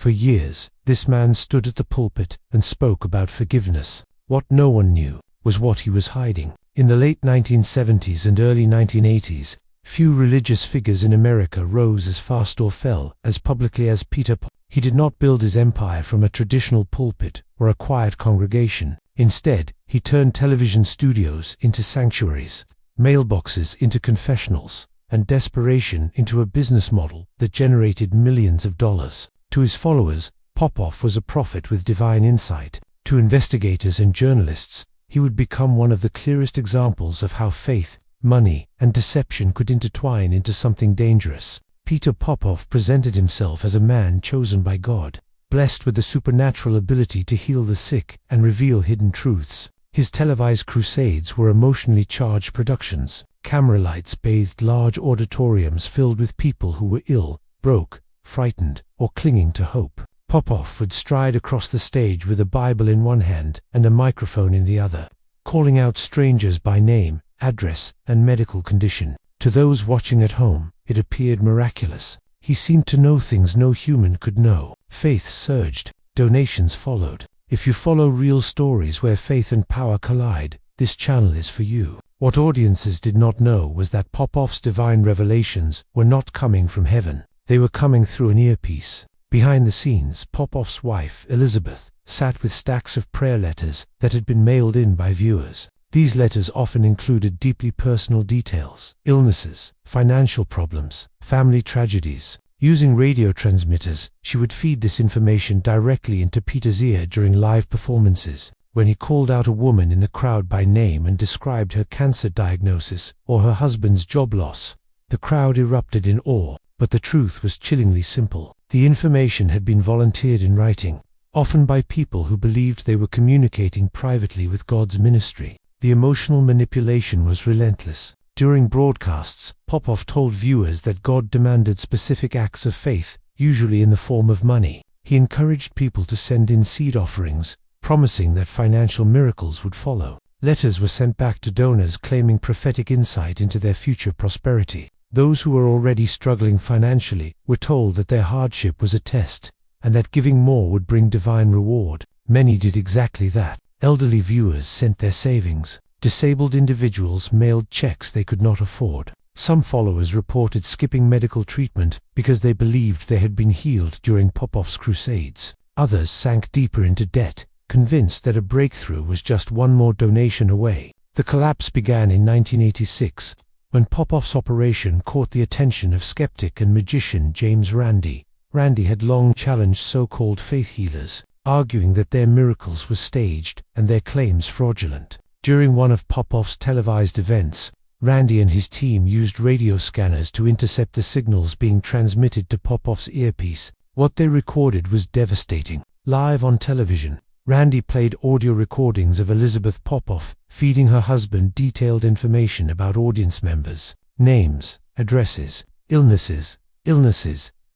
For years, this man stood at the pulpit and spoke about forgiveness. What no one knew was what he was hiding. In the late 1970s and early 1980s, few religious figures in America rose as fast or fell as publicly as Peter Popoff. He did not build his empire from a traditional pulpit or a quiet congregation. Instead, he turned television studios into sanctuaries, mailboxes into confessionals, and desperation into a business model that generated millions of dollars. To his followers, Popoff was a prophet with divine insight. To investigators and journalists, he would become one of the clearest examples of how faith, money, and deception could intertwine into something dangerous. Peter Popoff presented himself as a man chosen by God, blessed with the supernatural ability to heal the sick and reveal hidden truths. His televised crusades were emotionally charged productions. Camera lights bathed large auditoriums filled with people who were ill, broke, frightened, or clinging to hope. Popoff would stride across the stage with a Bible in one hand and a microphone in the other, calling out strangers by name, address, and medical condition. To those watching at home, it appeared miraculous. He seemed to know things no human could know. Faith surged. Donations followed. If you follow real stories where faith and power collide, this channel is for you. What audiences did not know was that Popoff's divine revelations were not coming from heaven. They were coming through an earpiece. Behind the scenes, Popoff's wife, Elizabeth, sat with stacks of prayer letters that had been mailed in by viewers. These letters often included deeply personal details, illnesses, financial problems, family tragedies. Using radio transmitters, she would feed this information directly into Peter's ear during live performances. When he called out a woman in the crowd by name and described her cancer diagnosis or her husband's job loss, the crowd erupted in awe. But the truth was chillingly simple. The information had been volunteered in writing, often by people who believed they were communicating privately with God's ministry. The emotional manipulation was relentless. During broadcasts, Popoff told viewers that God demanded specific acts of faith, usually in the form of money. He encouraged people to send in seed offerings, promising that financial miracles would follow. Letters were sent back to donors claiming prophetic insight into their future prosperity. Those who were already struggling financially were told that their hardship was a test, and that giving more would bring divine reward. Many did exactly that. Elderly viewers sent their savings. Disabled individuals mailed checks they could not afford. Some followers reported skipping medical treatment because they believed they had been healed during Popoff's crusades. Others sank deeper into debt, convinced that a breakthrough was just one more donation away. The collapse began in 1986, when Popoff's operation caught the attention of skeptic and magician James Randi. Randi had long challenged so-called faith healers, arguing that their miracles were staged and their claims fraudulent. During one of Popoff's televised events, Randi and his team used radio scanners to intercept the signals being transmitted to Popoff's earpiece. What they recorded was devastating. Live on television, Randi played audio recordings of Elizabeth Popoff feeding her husband detailed information about audience members, names, addresses, illnesses.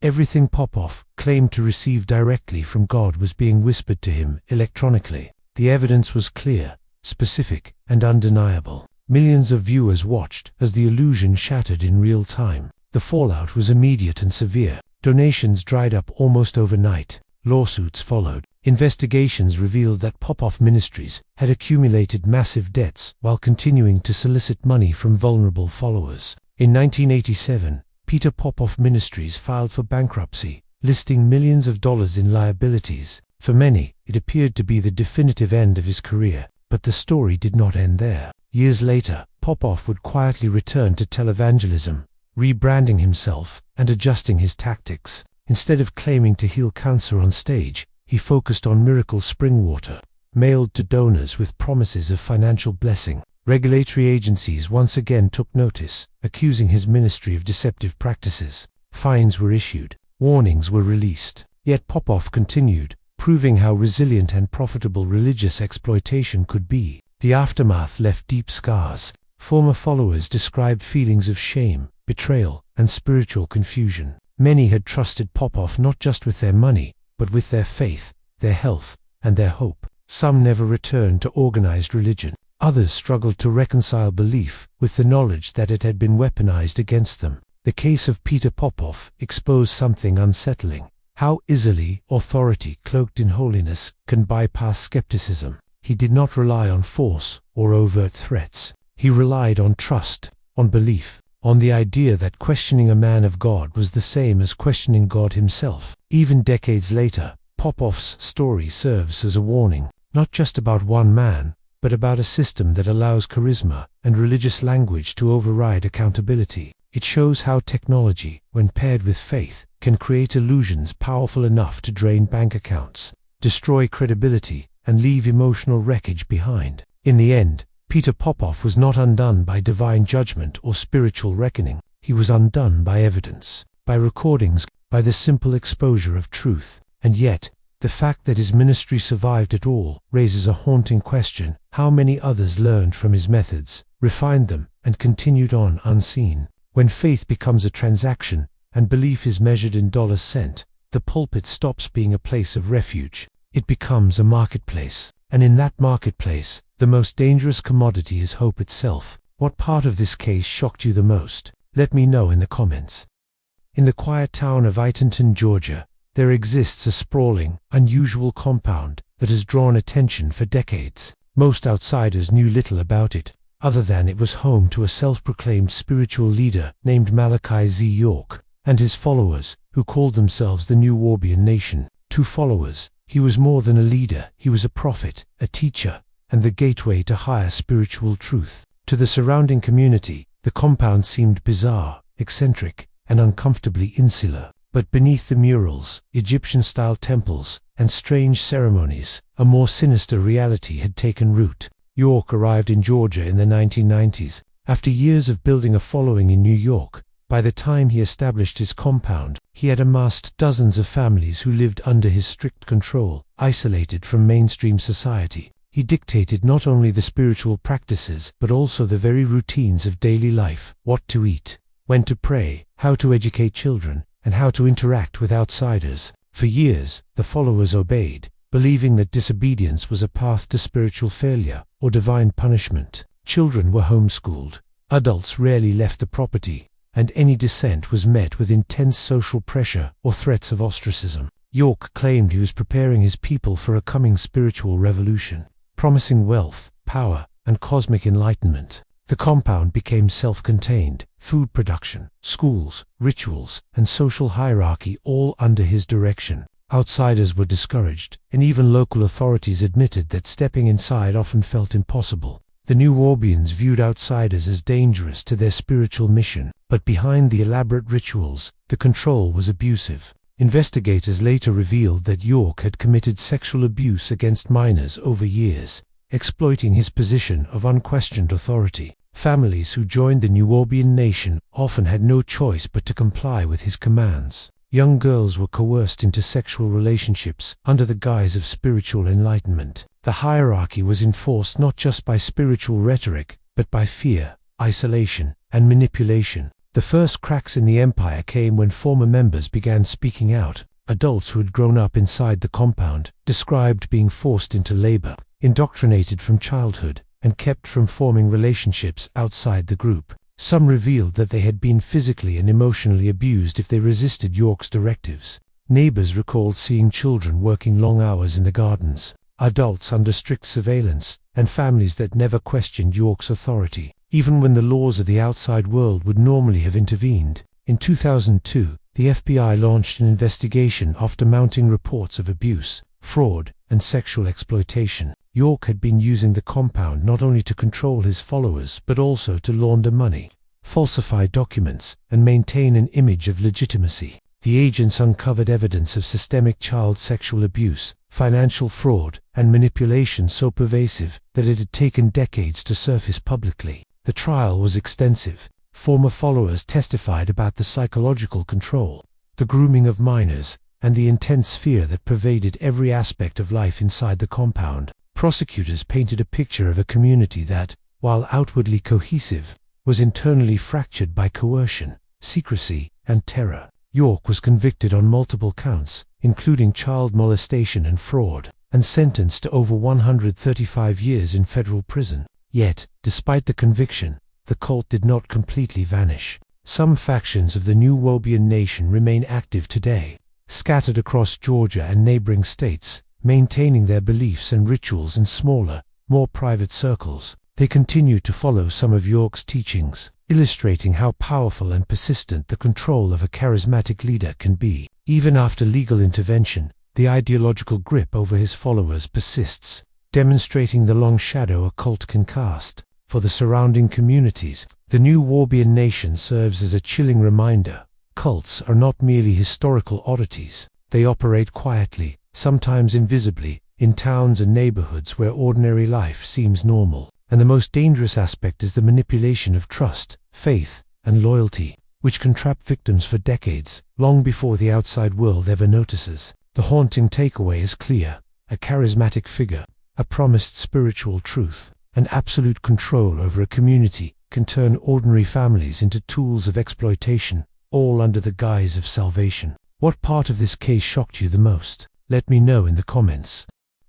Everything Popoff claimed to receive directly from God was being whispered to him electronically. The evidence was clear, specific, and undeniable. Millions of viewers watched as the illusion shattered in real time. The fallout was immediate and severe. Donations dried up almost overnight. Lawsuits followed. Investigations revealed that Popoff Ministries had accumulated massive debts while continuing to solicit money from vulnerable followers. In 1987, Peter Popoff Ministries filed for bankruptcy, listing millions of dollars in liabilities. For many, it appeared to be the definitive end of his career, but the story did not end there. Years later, Popoff would quietly return to televangelism, rebranding himself and adjusting his tactics. Instead of claiming to heal cancer on stage, he focused on miracle spring water, mailed to donors with promises of financial blessing. Regulatory agencies once again took notice, accusing his ministry of deceptive practices. Fines were issued, warnings were released. Yet Popoff continued, proving how resilient and profitable religious exploitation could be. The aftermath left deep scars. Former followers described feelings of shame, betrayal, and spiritual confusion. Many had trusted Popoff not just with their money, but with their faith, their health, and their hope. Some never returned to organized religion. Others struggled to reconcile belief with the knowledge that it had been weaponized against them. The case of Peter Popoff exposed something unsettling: how easily authority cloaked in holiness can bypass skepticism. He did not rely on force or overt threats. He relied on trust, on belief, on the idea that questioning a man of God was the same as questioning God himself. Even decades later, Popoff's story serves as a warning, not just about one man, but about a system that allows charisma and religious language to override accountability. It shows how technology, when paired with faith, can create illusions powerful enough to drain bank accounts, destroy credibility, and leave emotional wreckage behind. In the end, Peter Popoff was not undone by divine judgment or spiritual reckoning. He was undone by evidence, by recordings, by the simple exposure of truth. And yet, the fact that his ministry survived at all raises a haunting question: how many others learned from his methods, refined them, and continued on unseen? When faith becomes a transaction and belief is measured in dollars sent, the pulpit stops being a place of refuge. It becomes a marketplace. And in that marketplace, the most dangerous commodity is hope itself. What part of this case shocked you the most? Let me know in the comments. In the quiet town of Eatonton, Georgia, there exists a sprawling, unusual compound that has drawn attention for decades. Most outsiders knew little about it, other than it was home to a self-proclaimed spiritual leader named Malachi Z. York, and his followers, who called themselves the New Warbian Nation. To followers, he was more than a leader. He was a prophet, a teacher, and the gateway to higher spiritual truth. To the surrounding community, the compound seemed bizarre, eccentric, and uncomfortably insular. But beneath the murals, Egyptian-style temples, and strange ceremonies, a more sinister reality had taken root. York arrived in Georgia in the 1990s, after years of building a following in New York. By the time he established his compound, he had amassed dozens of families who lived under his strict control, isolated from mainstream society. He dictated not only the spiritual practices, but also the very routines of daily life: what to eat, when to pray, how to educate children, and how to interact with outsiders. For years, the followers obeyed, believing that disobedience was a path to spiritual failure or divine punishment. Children were homeschooled, adults rarely left the property, and any dissent was met with intense social pressure or threats of ostracism. York claimed he was preparing his people for a coming spiritual revolution, promising wealth, power, and cosmic enlightenment. The compound became self-contained: food production, schools, rituals, and social hierarchy all under his direction. Outsiders were discouraged, and even local authorities admitted that stepping inside often felt impossible. The New Warbians viewed outsiders as dangerous to their spiritual mission, but behind the elaborate rituals, the control was abusive. Investigators later revealed that York had committed sexual abuse against minors over years, exploiting his position of unquestioned authority. Families who joined the New Warbian Nation often had no choice but to comply with his commands. Young girls were coerced into sexual relationships under the guise of spiritual enlightenment. The hierarchy was enforced not just by spiritual rhetoric, but by fear, isolation, and manipulation. The first cracks in the empire came when former members began speaking out. Adults who had grown up inside the compound described being forced into labor, indoctrinated from childhood, and kept from forming relationships outside the group. Some revealed that they had been physically and emotionally abused if they resisted York's directives. Neighbors recalled seeing children working long hours in the gardens, adults under strict surveillance, and families that never questioned York's authority, even when the laws of the outside world would normally have intervened. In 2002, the FBI launched an investigation after mounting reports of abuse, fraud, and sexual exploitation. York had been using the compound not only to control his followers but also to launder money, falsify documents, and maintain an image of legitimacy. The agents uncovered evidence of systemic child sexual abuse, financial fraud, and manipulation so pervasive that it had taken decades to surface publicly. The trial was extensive. Former followers testified about the psychological control, the grooming of minors, and the intense fear that pervaded every aspect of life inside the compound. Prosecutors painted a picture of a community that, while outwardly cohesive, was internally fractured by coercion, secrecy, and terror. York was convicted on multiple counts, including child molestation and fraud, and sentenced to over 135 years in federal prison. Yet, despite the conviction, the cult did not completely vanish. Some factions of the New Warbian Nation remain active today, scattered across Georgia and neighboring states, maintaining their beliefs and rituals in smaller, more private circles. They continued to follow some of York's teachings, illustrating how powerful and persistent the control of a charismatic leader can be. Even after legal intervention, the ideological grip over his followers persists, demonstrating the long shadow a cult can cast. For the surrounding communities, the new Warbian nation serves as a chilling reminder. Cults are not merely historical oddities. They operate quietly, sometimes invisibly, in towns and neighborhoods where ordinary life seems normal. And the most dangerous aspect is the manipulation of trust, faith, and loyalty, which can trap victims for decades, long before the outside world ever notices. The haunting takeaway is clear: a charismatic figure, a promised spiritual truth, and absolute control over a community can turn ordinary families into tools of exploitation, all under the guise of salvation. What part of this case shocked you the most? Let me know in the comments.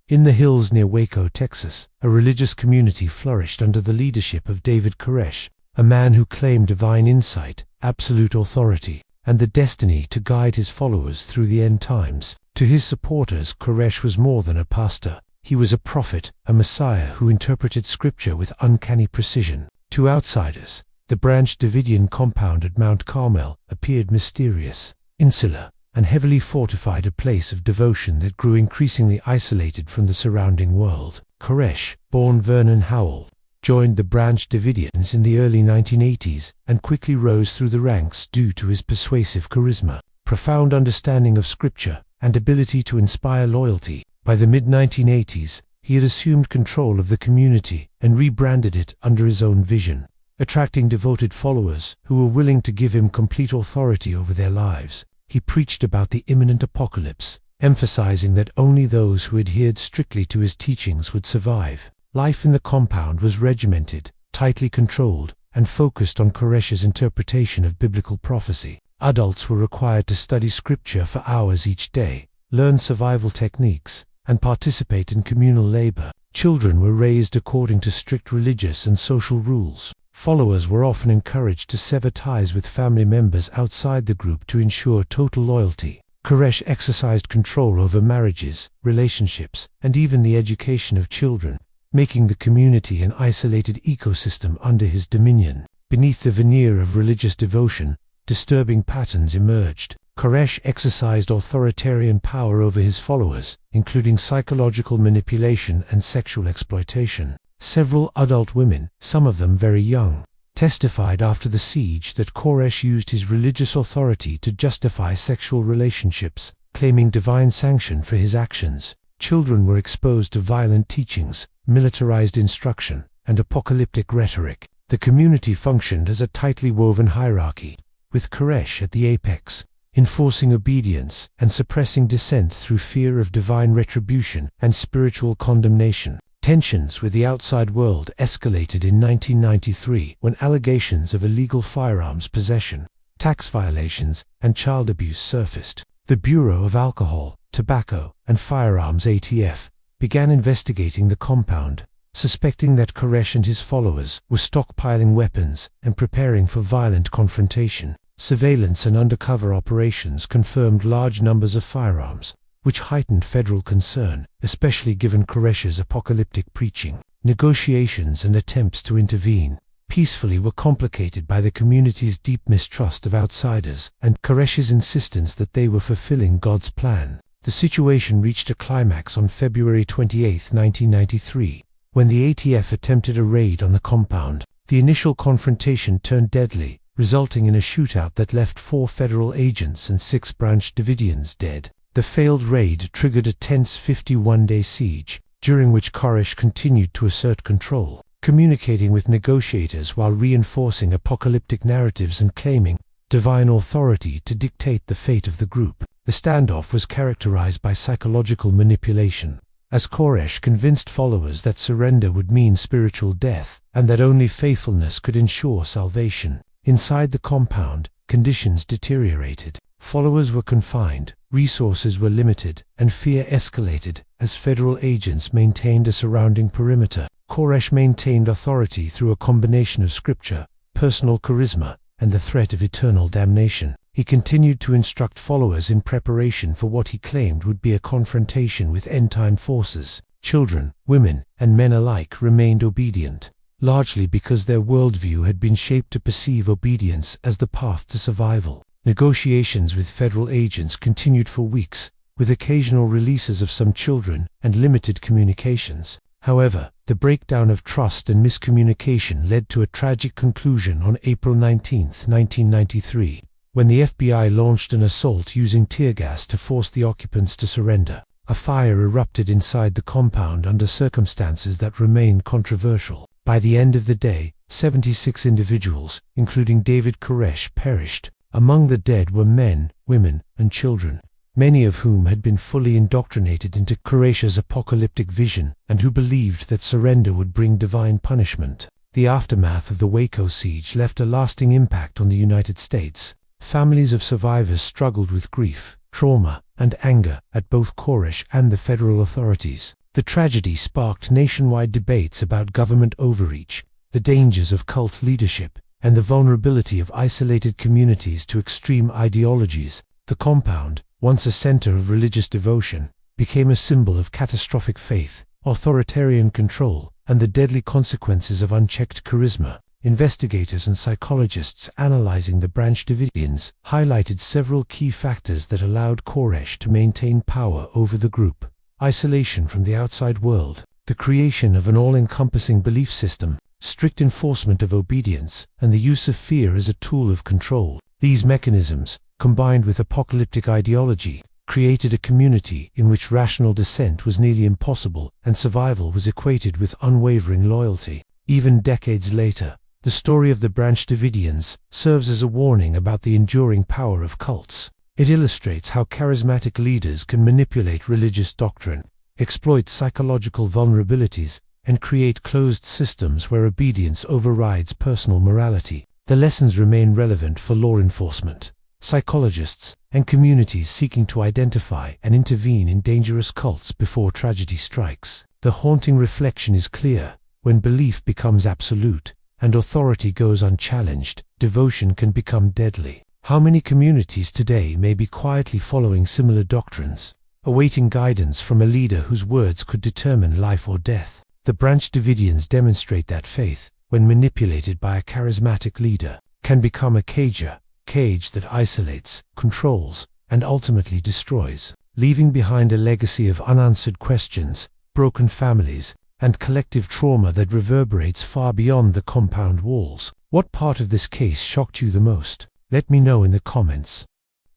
In the hills near Waco, Texas, a religious community flourished under the leadership of David Koresh, a man who claimed divine insight, absolute authority, and the destiny to guide his followers through the end times. To his supporters, Koresh was more than a pastor. He was a prophet, a messiah who interpreted scripture with uncanny precision. To outsiders, the Branch Davidian compound at Mount Carmel appeared mysterious, insular, and heavily fortified, a place of devotion that grew increasingly isolated from the surrounding world. Koresh, born Vernon Howell, joined the Branch Davidians in the early 1980s and quickly rose through the ranks due to his persuasive charisma, profound understanding of scripture, and ability to inspire loyalty. By the mid-1980s, he had assumed control of the community and rebranded it under his own vision, attracting devoted followers who were willing to give him complete authority over their lives. He preached about the imminent apocalypse, emphasizing that only those who adhered strictly to his teachings would survive. Life in the compound was regimented, tightly controlled, and focused on Koresh's interpretation of biblical prophecy. Adults were required to study scripture for hours each day, learn survival techniques, and participate in communal labor. Children were raised according to strict religious and social rules. Followers were often encouraged to sever ties with family members outside the group to ensure total loyalty. Koresh exercised control over marriages, relationships, and even the education of children, making the community an isolated ecosystem under his dominion. Beneath the veneer of religious devotion, disturbing patterns emerged. Koresh exercised authoritarian power over his followers, including psychological manipulation and sexual exploitation. Several adult women, some of them very young, testified after the siege that Koresh used his religious authority to justify sexual relationships, claiming divine sanction for his actions. Children were exposed to violent teachings, militarized instruction, and apocalyptic rhetoric. The community functioned as a tightly woven hierarchy, with Koresh at the apex, enforcing obedience and suppressing dissent through fear of divine retribution and spiritual condemnation. Tensions with the outside world escalated in 1993 when allegations of illegal firearms possession, tax violations, and child abuse surfaced. The Bureau of Alcohol, Tobacco, and Firearms (ATF) began investigating the compound, suspecting that Koresh and his followers were stockpiling weapons and preparing for violent confrontation. Surveillance and undercover operations confirmed large numbers of firearms, which heightened federal concern, especially given Koresh's apocalyptic preaching. Negotiations and attempts to intervene peacefully were complicated by the community's deep mistrust of outsiders and Koresh's insistence that they were fulfilling God's plan. The situation reached a climax on February 28, 1993, when the ATF attempted a raid on the compound. The initial confrontation turned deadly, resulting in a shootout that left 4 federal agents and 6 Branch Davidians dead. The failed raid triggered a tense 51-day siege, during which Koresh continued to assert control, communicating with negotiators while reinforcing apocalyptic narratives and claiming divine authority to dictate the fate of the group. The standoff was characterized by psychological manipulation, as Koresh convinced followers that surrender would mean spiritual death and that only faithfulness could ensure salvation. Inside the compound, conditions deteriorated. Followers were confined, resources were limited, and fear escalated as federal agents maintained a surrounding perimeter. Koresh maintained authority through a combination of scripture, personal charisma, and the threat of eternal damnation. he continued to instruct followers in preparation for what he claimed would be a confrontation with end-time forces. Children, women, and men alike remained obedient, largely because their worldview had been shaped to perceive obedience as the path to survival. Negotiations with federal agents continued for weeks, with occasional releases of some children and limited communications. However, the breakdown of trust and miscommunication led to a tragic conclusion on April 19, 1993, when the FBI launched an assault using tear gas to force the occupants to surrender. A fire erupted inside the compound under circumstances that remained controversial. By the end of the day, 76 individuals, including David Koresh, perished. Among the dead were men, women, and children, many of whom had been fully indoctrinated into Koresh's apocalyptic vision and who believed that surrender would bring divine punishment. The aftermath of the Waco siege left a lasting impact on the United States. Families of survivors struggled with grief, trauma, and anger at both Koresh and the federal authorities. The tragedy sparked nationwide debates about government overreach, the dangers of cult leadership, and the vulnerability of isolated communities to extreme ideologies. The compound, once a center of religious devotion, became a symbol of catastrophic faith, authoritarian control, and the deadly consequences of unchecked charisma. Investigators and psychologists analyzing the Branch Davidians highlighted several key factors that allowed Koresh to maintain power over the group. Isolation from the outside world, the creation of an all-encompassing belief system, strict enforcement of obedience, and the use of fear as a tool of control. These mechanisms, combined with apocalyptic ideology, created a community in which rational dissent was nearly impossible and survival was equated with unwavering loyalty. Even decades later, the story of the Branch Davidians serves as a warning about the enduring power of cults. It illustrates how charismatic leaders can manipulate religious doctrine, exploit psychological vulnerabilities, and create closed systems where obedience overrides personal morality. The lessons remain relevant for law enforcement, psychologists, and communities seeking to identify and intervene in dangerous cults before tragedy strikes. The haunting reflection is clear: when belief becomes absolute, and authority goes unchallenged, devotion can become deadly. How many communities today may be quietly following similar doctrines, awaiting guidance from a leader whose words could determine life or death? The Branch Davidians demonstrate that faith, when manipulated by a charismatic leader, can become a cage that isolates, controls, and ultimately destroys, leaving behind a legacy of unanswered questions, broken families, and collective trauma that reverberates far beyond the compound walls. What part of this case shocked you the most? Let me know in the comments.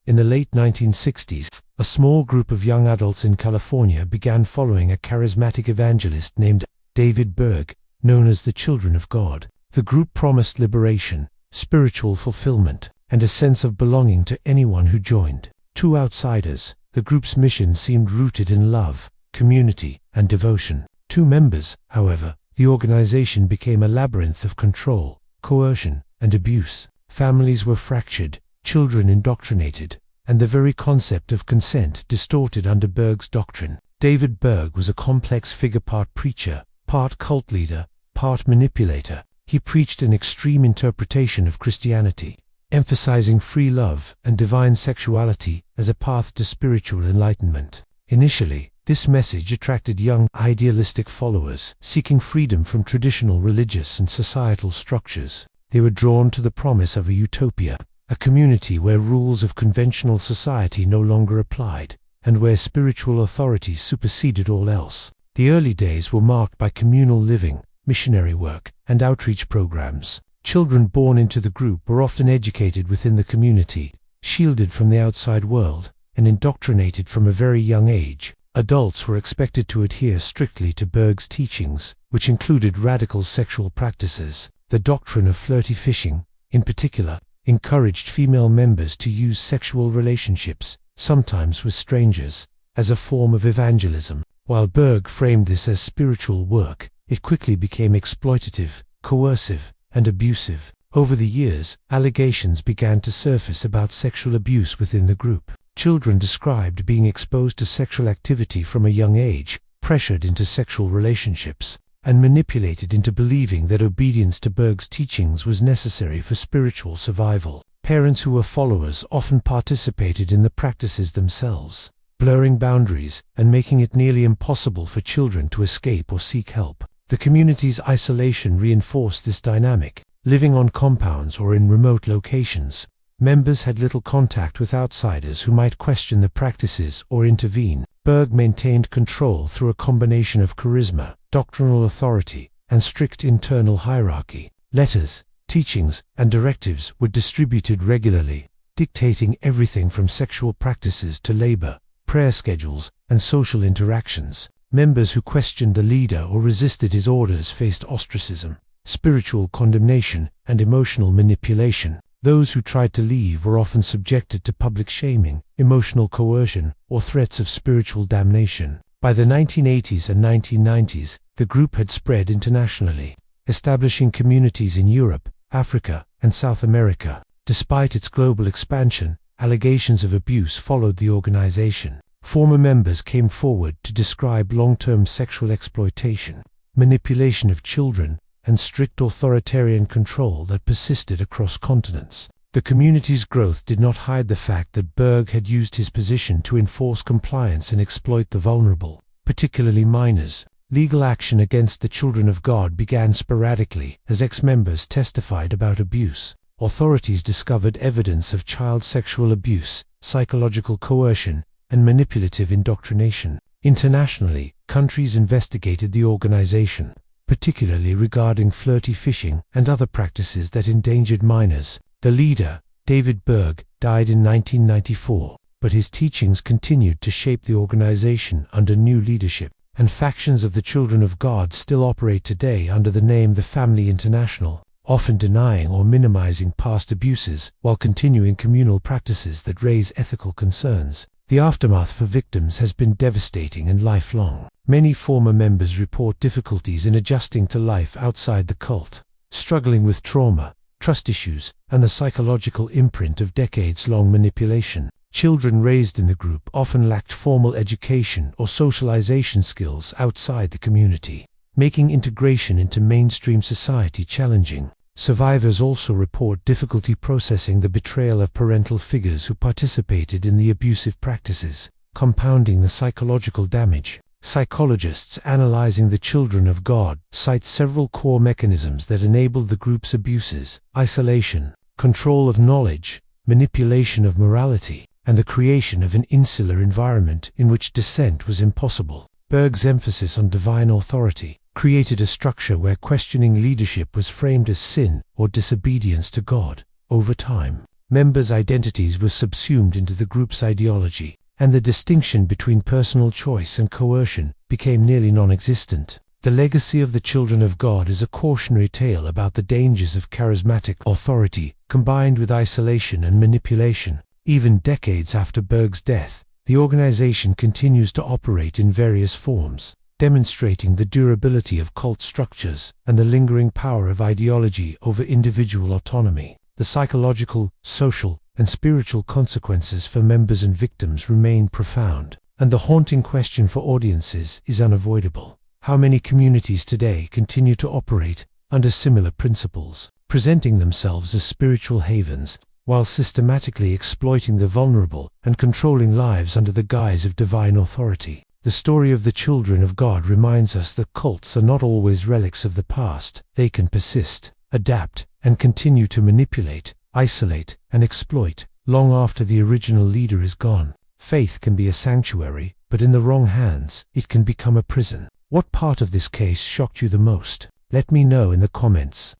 In the late 1960s, a small group of young adults in California began following a charismatic evangelist named David Berg, known as the Children of God. The group promised liberation, spiritual fulfillment, and a sense of belonging to anyone who joined. To outsiders, the group's mission seemed rooted in love, community, and devotion. To members, however, the organization became a labyrinth of control, coercion, and abuse. Families were fractured, children indoctrinated, and the very concept of consent distorted under Berg's doctrine. David Berg was a complex figure, part preacher, part cult leader, part manipulator. He preached an extreme interpretation of Christianity, emphasizing free love and divine sexuality as a path to spiritual enlightenment. Initially, this message attracted young, idealistic followers seeking freedom from traditional religious and societal structures. They were drawn to the promise of a utopia, a community where rules of conventional society no longer applied, and where spiritual authority superseded all else. The early days were marked by communal living, missionary work, and outreach programs. Children born into the group were often educated within the community, shielded from the outside world, and indoctrinated from a very young age. Adults were expected to adhere strictly to Berg's teachings, which included radical sexual practices. The doctrine of flirty fishing, in particular, encouraged female members to use sexual relationships, sometimes with strangers, as a form of evangelism. While Berg framed this as spiritual work, it quickly became exploitative, coercive, and abusive. Over the years, allegations began to surface about sexual abuse within the group. Children described being exposed to sexual activity from a young age, pressured into sexual relationships, and manipulated into believing that obedience to Berg's teachings was necessary for spiritual survival. Parents who were followers often participated in the practices themselves, blurring boundaries and making it nearly impossible for children to escape or seek help. The community's isolation reinforced this dynamic. Living on compounds or in remote locations, members had little contact with outsiders who might question the practices or intervene. Berg maintained control through a combination of charisma, doctrinal authority, and strict internal hierarchy. Letters, teachings, and directives were distributed regularly, dictating everything from sexual practices to labor, prayer schedules, and social interactions. Members who questioned the leader or resisted his orders faced ostracism, spiritual condemnation, and emotional manipulation. Those who tried to leave were often subjected to public shaming, emotional coercion, or threats of spiritual damnation. By the 1980s and 1990s, the group had spread internationally, establishing communities in Europe, Africa, and South America. Despite its global expansion, allegations of abuse followed the organization. Former members came forward to describe long-term sexual exploitation, manipulation of children, and strict authoritarian control that persisted across continents. The community's growth did not hide the fact that Berg had used his position to enforce compliance and exploit the vulnerable, particularly minors. Legal action against the children of God began sporadically as ex-members testified about abuse. Authorities discovered evidence of child sexual abuse, psychological coercion, and manipulative indoctrination. Internationally, countries investigated the organization, particularly regarding flirty fishing and other practices that endangered minors. The leader, David Berg, died in 1994, but his teachings continued to shape the organization under new leadership, and factions of the Children of God still operate today under the name the Family International, often denying or minimizing past abuses while continuing communal practices that raise ethical concerns. The aftermath for victims has been devastating and lifelong. Many former members report difficulties in adjusting to life outside the cult, struggling with trauma, trust issues, and the psychological imprint of decades-long manipulation. Children raised in the group often lacked formal education or socialization skills outside the community, making integration into mainstream society challenging. Survivors also report difficulty processing the betrayal of parental figures who participated in the abusive practices, compounding the psychological damage. Psychologists analyzing the Children of God cite several core mechanisms that enabled the group's abuses: isolation, control of knowledge, manipulation of morality, and the creation of an insular environment in which dissent was impossible. Berg's emphasis on divine authority created a structure where questioning leadership was framed as sin or disobedience to God. Over time, members' identities were subsumed into the group's ideology, and the distinction between personal choice and coercion became nearly non-existent. The legacy of the Children of God is a cautionary tale about the dangers of charismatic authority combined with isolation and manipulation. Even decades after Berg's death, the organization continues to operate in various forms, demonstrating the durability of cult structures and the lingering power of ideology over individual autonomy. The psychological, social, and spiritual consequences for members and victims remain profound, and the haunting question for audiences is unavoidable. How many communities today continue to operate under similar principles, presenting themselves as spiritual havens, while systematically exploiting the vulnerable and controlling lives under the guise of divine authority? The story of the Children of God reminds us that cults are not always relics of the past. They can persist, adapt, and continue to manipulate, isolate, and exploit long after the original leader is gone. Faith can be a sanctuary, but in the wrong hands, it can become a prison. What part of this case shocked you the most? Let me know in the comments.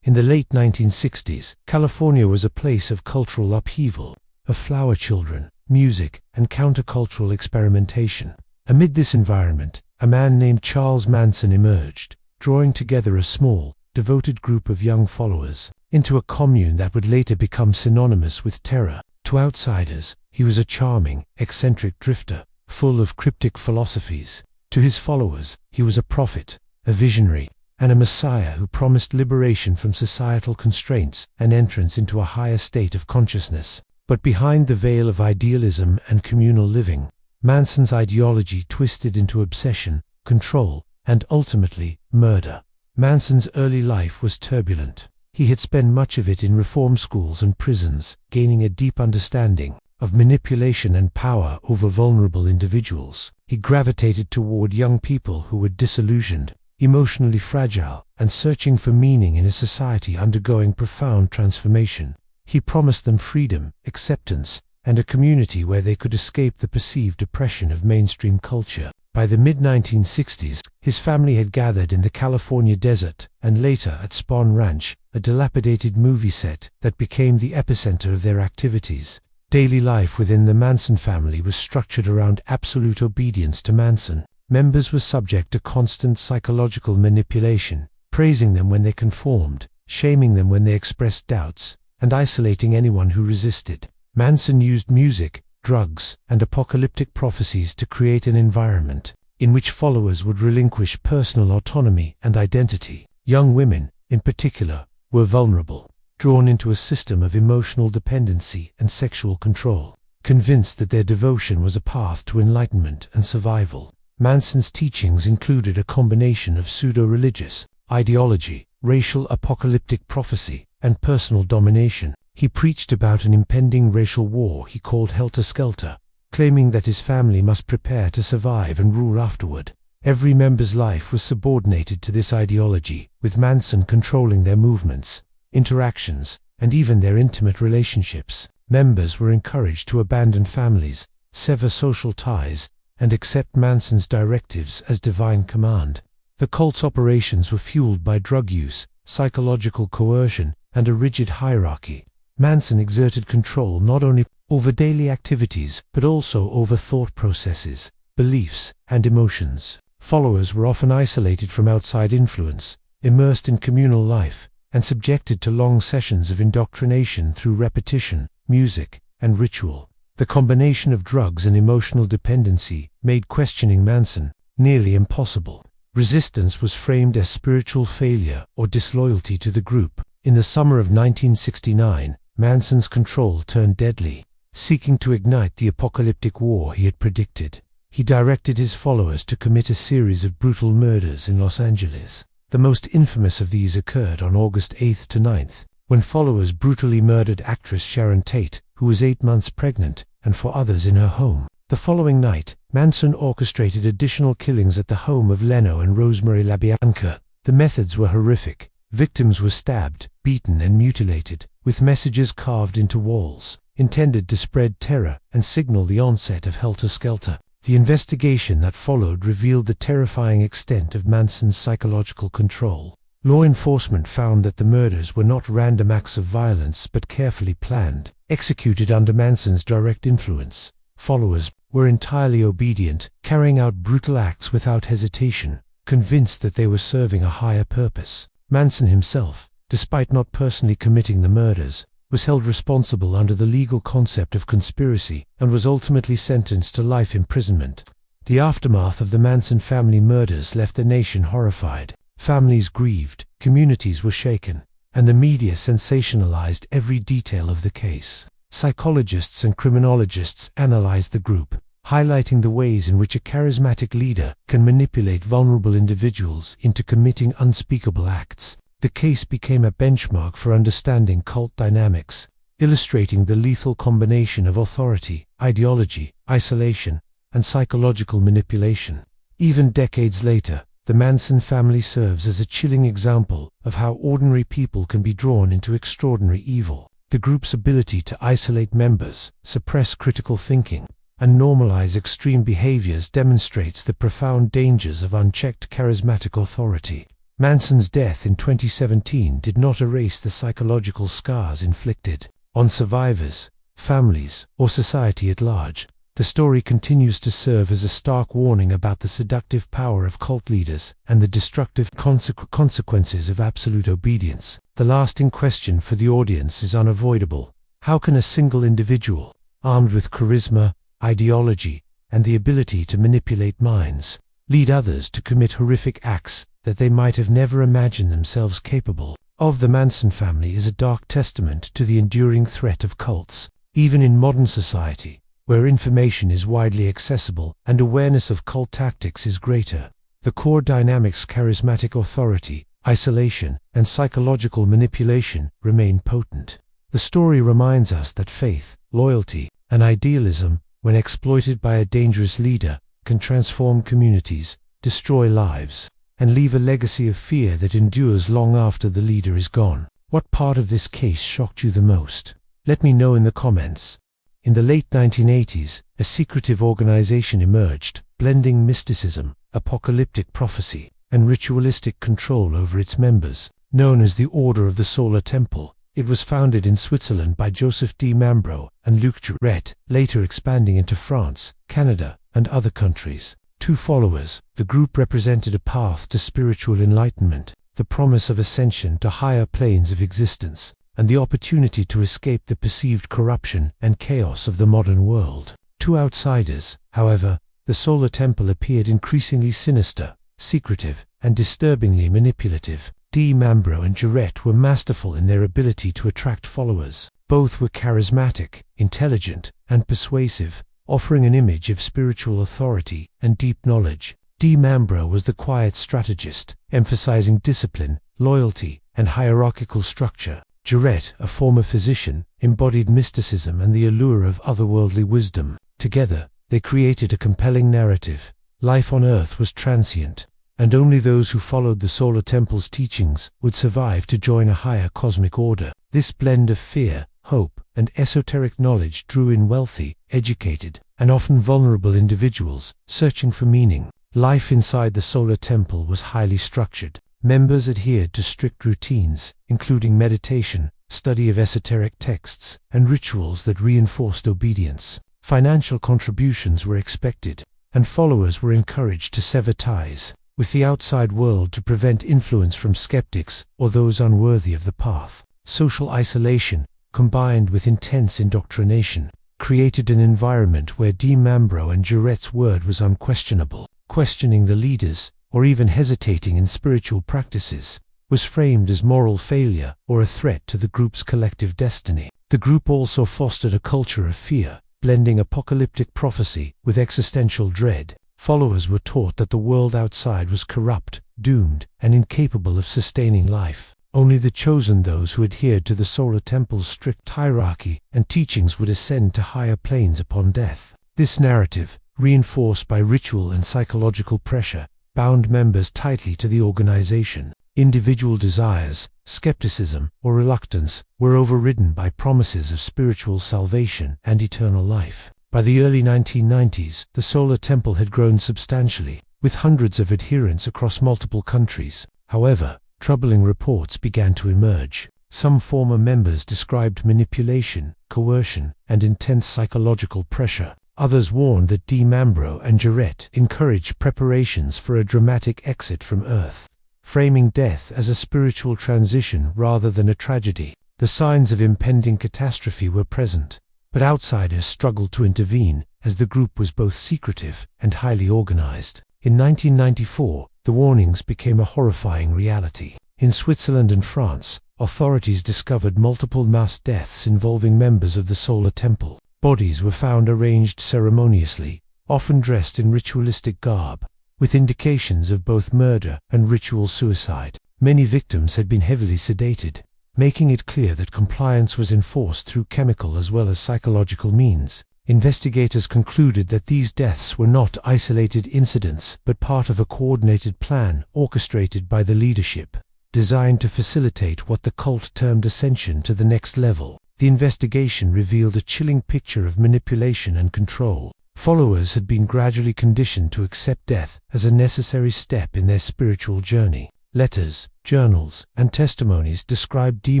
In the late 1960s, California was a place of cultural upheaval, of flower children, music, and countercultural experimentation. Amid this environment, a man named Charles Manson emerged, drawing together a small, devoted group of young followers into a commune that would later become synonymous with terror. To outsiders, he was a charming, eccentric drifter, full of cryptic philosophies. To his followers, he was a prophet, a visionary, and a messiah who promised liberation from societal constraints and entrance into a higher state of consciousness. But behind the veil of idealism and communal living, Manson's ideology twisted into obsession, control, and ultimately, murder. Manson's early life was turbulent. He had spent much of it in reform schools and prisons, gaining a deep understanding of manipulation and power over vulnerable individuals. He gravitated toward young people who were disillusioned, emotionally fragile, and searching for meaning in a society undergoing profound transformation. He promised them freedom, acceptance, and a community where they could escape the perceived oppression of mainstream culture. By the mid-1960s, his family had gathered in the California desert and later at Spahn Ranch, a dilapidated movie set that became the epicenter of their activities. Daily life within the Manson family was structured around absolute obedience to Manson. Members were subject to constant psychological manipulation, praising them when they conformed, shaming them when they expressed doubts, and isolating anyone who resisted. Manson used music, drugs, and apocalyptic prophecies to create an environment in which followers would relinquish personal autonomy and identity. Young women, in particular, were vulnerable, drawn into a system of emotional dependency and sexual control, convinced that their devotion was a path to enlightenment and survival. Manson's teachings included a combination of pseudo-religious ideology, racial apocalyptic prophecy, and personal domination. He preached about an impending racial war he called helter-skelter, claiming that his family must prepare to survive and rule afterward. Every member's life was subordinated to this ideology, with Manson controlling their movements, interactions, and even their intimate relationships. Members were encouraged to abandon families, sever social ties, and accept Manson's directives as divine command. The cult's operations were fueled by drug use, psychological coercion, and a rigid hierarchy. Manson exerted control not only over daily activities, but also over thought processes, beliefs, and emotions. Followers were often isolated from outside influence, immersed in communal life, and subjected to long sessions of indoctrination through repetition, music, and ritual. The combination of drugs and emotional dependency made questioning Manson nearly impossible. Resistance was framed as spiritual failure or disloyalty to the group. In the summer of 1969, Manson's control turned deadly. Seeking to ignite the apocalyptic war he had predicted, he directed his followers to commit a series of brutal murders in Los Angeles. The most infamous of these occurred on August 8th to 9th, when followers brutally murdered actress Sharon Tate, who was 8 months pregnant, and 4 others in her home. The following night, Manson orchestrated additional killings at the home of Leno and Rosemary LaBianca. The methods were horrific. Victims were stabbed, beaten, and mutilated, with messages carved into walls, intended to spread terror and signal the onset of helter-skelter. The investigation that followed revealed the terrifying extent of Manson's psychological control. Law enforcement found that the murders were not random acts of violence but carefully planned, executed under Manson's direct influence. Followers were entirely obedient, carrying out brutal acts without hesitation, convinced that they were serving a higher purpose. Manson himself, despite not personally committing the murders, was held responsible under the legal concept of conspiracy and was ultimately sentenced to life imprisonment. The aftermath of the Manson family murders left the nation horrified. Families grieved, communities were shaken, and the media sensationalized every detail of the case. Psychologists and criminologists analyzed the group, highlighting the ways in which a charismatic leader can manipulate vulnerable individuals into committing unspeakable acts. The case became a benchmark for understanding cult dynamics, illustrating the lethal combination of authority, ideology, isolation, and psychological manipulation. Even decades later, the Manson family serves as a chilling example of how ordinary people can be drawn into extraordinary evil. The group's ability to isolate members, suppress critical thinking, and normalize extreme behaviors demonstrates the profound dangers of unchecked charismatic authority. Manson's death in 2017 did not erase the psychological scars inflicted on survivors, families, or society at large. The story continues to serve as a stark warning about the seductive power of cult leaders and the destructive consequences of absolute obedience. The lasting question for the audience is unavoidable. How can a single individual, armed with charisma, ideology, and the ability to manipulate minds, lead others to commit horrific acts that they might have never imagined themselves capable of? The Manson family is a dark testament to the enduring threat of cults. Even in modern society, where information is widely accessible and awareness of cult tactics is greater, the core dynamics, charismatic authority, isolation, and psychological manipulation remain potent. The story reminds us that faith, loyalty, and idealism, when exploited by a dangerous leader, can transform communities, destroy lives, and leave a legacy of fear that endures long after the leader is gone. What part of this case shocked you the most? Let me know in the comments. In the late 1980s, a secretive organization emerged, blending mysticism, apocalyptic prophecy, and ritualistic control over its members. Known as the Order of the Solar Temple, it was founded in Switzerland by Joseph D. Mambro and Luc Jouret, later expanding into France, Canada, and other countries. Two followers, the group represented a path to spiritual enlightenment, the promise of ascension to higher planes of existence, and the opportunity to escape the perceived corruption and chaos of the modern world. To outsiders, however, the Solar Temple appeared increasingly sinister, secretive, and disturbingly manipulative. D. Mambro and Jouret were masterful in their ability to attract followers. Both were charismatic, intelligent, and persuasive, offering an image of spiritual authority and deep knowledge. D. Mambro was the quiet strategist, emphasizing discipline, loyalty, and hierarchical structure. Jouret, a former physician, embodied mysticism and the allure of otherworldly wisdom. Together, they created a compelling narrative. Life on Earth was transient, and only those who followed the Solar Temple's teachings would survive to join a higher cosmic order. This blend of fear, hope, and esoteric knowledge drew in wealthy, educated, and often vulnerable individuals searching for meaning. Life inside the Solar Temple was highly structured. Members adhered to strict routines, including meditation, study of esoteric texts, and rituals that reinforced obedience. Financial contributions were expected, and followers were encouraged to sever ties with the outside world to prevent influence from skeptics or those unworthy of the path. Social isolation, combined with intense indoctrination, created an environment where D. Mambro and Jouret's word was unquestionable. Questioning the leaders, or even hesitating in spiritual practices, was framed as moral failure or a threat to the group's collective destiny. The group also fostered a culture of fear, blending apocalyptic prophecy with existential dread. Followers were taught that the world outside was corrupt, doomed, and incapable of sustaining life. Only the chosen, those who adhered to the Solar Temple's strict hierarchy and teachings, would ascend to higher planes upon death. This narrative, reinforced by ritual and psychological pressure, bound members tightly to the organization. Individual desires, skepticism, or reluctance were overridden by promises of spiritual salvation and eternal life. By the early 1990s, the Solar Temple had grown substantially, with hundreds of adherents across multiple countries. However, troubling reports began to emerge. Some former members described manipulation, coercion, and intense psychological pressure. Others warned that D. Mambro and Jouret encouraged preparations for a dramatic exit from Earth, framing death as a spiritual transition rather than a tragedy. The signs of impending catastrophe were present, but outsiders struggled to intervene, as the group was both secretive and highly organized. In 1994, the warnings became a horrifying reality. In Switzerland and France, authorities discovered multiple mass deaths involving members of the Solar Temple. Bodies were found arranged ceremoniously, often dressed in ritualistic garb, with indications of both murder and ritual suicide. Many victims had been heavily sedated, making it clear that compliance was enforced through chemical as well as psychological means. Investigators concluded that these deaths were not isolated incidents, but part of a coordinated plan orchestrated by the leadership, designed to facilitate what the cult termed ascension to the next level. The investigation revealed a chilling picture of manipulation and control. Followers had been gradually conditioned to accept death as a necessary step in their spiritual journey. Letters, journals, and testimonies described D.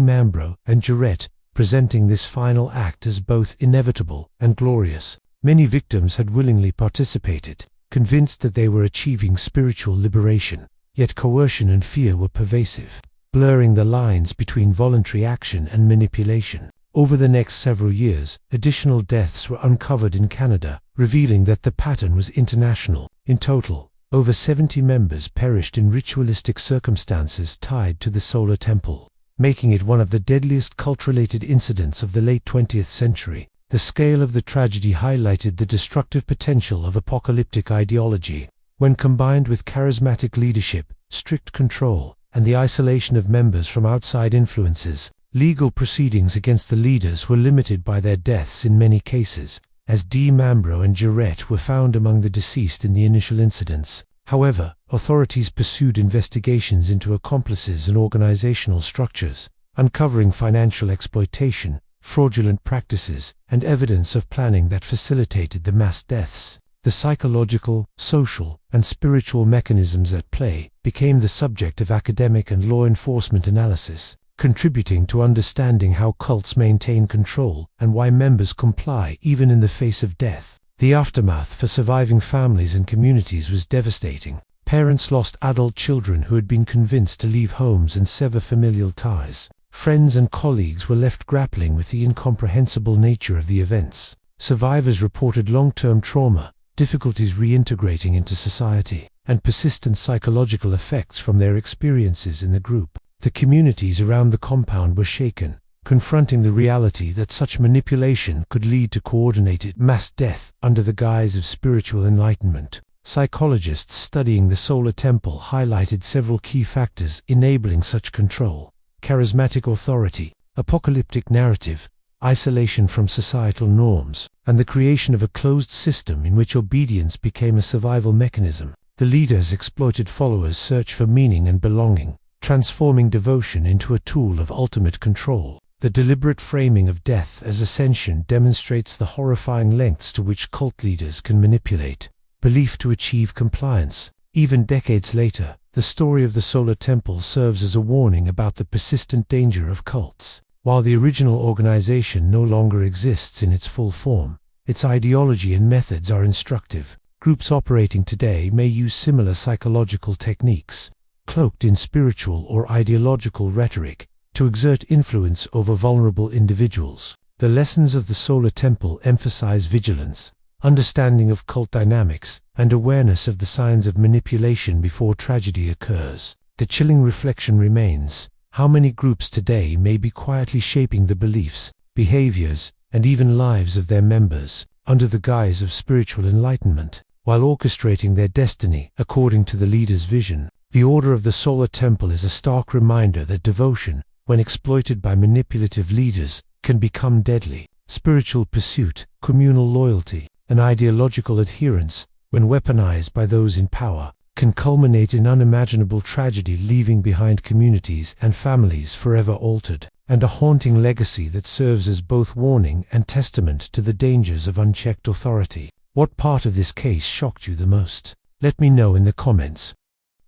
Mambro and Jouret presenting this final act as both inevitable and glorious. Many victims had willingly participated, convinced that they were achieving spiritual liberation. Yet coercion and fear were pervasive, blurring the lines between voluntary action and manipulation. Over the next several years, additional deaths were uncovered in Canada, revealing that the pattern was international. In total, over 70 members perished in ritualistic circumstances tied to the Solar Temple, making it one of the deadliest cult-related incidents of the late 20th century. The scale of the tragedy highlighted the destructive potential of apocalyptic ideology. When combined with charismatic leadership, strict control, and the isolation of members from outside influences. Legal proceedings against the leaders were limited by their deaths in many cases, as D. Mambro and Jarrett were found among the deceased in the initial incidents. However, authorities pursued investigations into accomplices and organizational structures, uncovering financial exploitation, fraudulent practices, and evidence of planning that facilitated the mass deaths. The psychological, social, and spiritual mechanisms at play became the subject of academic and law enforcement analysis, contributing to understanding how cults maintain control and why members comply even in the face of death. The aftermath for surviving families and communities was devastating. Parents lost adult children who had been convinced to leave homes and sever familial ties. Friends and colleagues were left grappling with the incomprehensible nature of the events. Survivors reported long-term trauma, difficulties reintegrating into society, and persistent psychological effects from their experiences in the group. The communities around the compound were shaken, confronting the reality that such manipulation could lead to coordinated mass death under the guise of spiritual enlightenment. Psychologists studying the Solar Temple highlighted several key factors enabling such control: charismatic authority, apocalyptic narrative, isolation from societal norms, and the creation of a closed system in which obedience became a survival mechanism. The leaders exploited followers' search for meaning and belonging, transforming devotion into a tool of ultimate control. The deliberate framing of death as ascension demonstrates the horrifying lengths to which cult leaders can manipulate belief to achieve compliance. Even decades later, the story of the Solar Temple serves as a warning about the persistent danger of cults. While the original organization no longer exists in its full form, its ideology and methods are instructive. Groups operating today may use similar psychological techniques, cloaked in spiritual or ideological rhetoric, to exert influence over vulnerable individuals. The lessons of the Solar Temple emphasize vigilance, understanding of cult dynamics, and awareness of the signs of manipulation before tragedy occurs. The chilling reflection remains: how many groups today may be quietly shaping the beliefs, behaviors, and even lives of their members, under the guise of spiritual enlightenment, while orchestrating their destiny according to the leader's vision. The Order of the Solar Temple is a stark reminder that devotion, when exploited by manipulative leaders, can become deadly. Spiritual pursuit, communal loyalty, and ideological adherence, when weaponized by those in power, can culminate in unimaginable tragedy, leaving behind communities and families forever altered, and a haunting legacy that serves as both warning and testament to the dangers of unchecked authority. What part of this case shocked you the most? Let me know in the comments.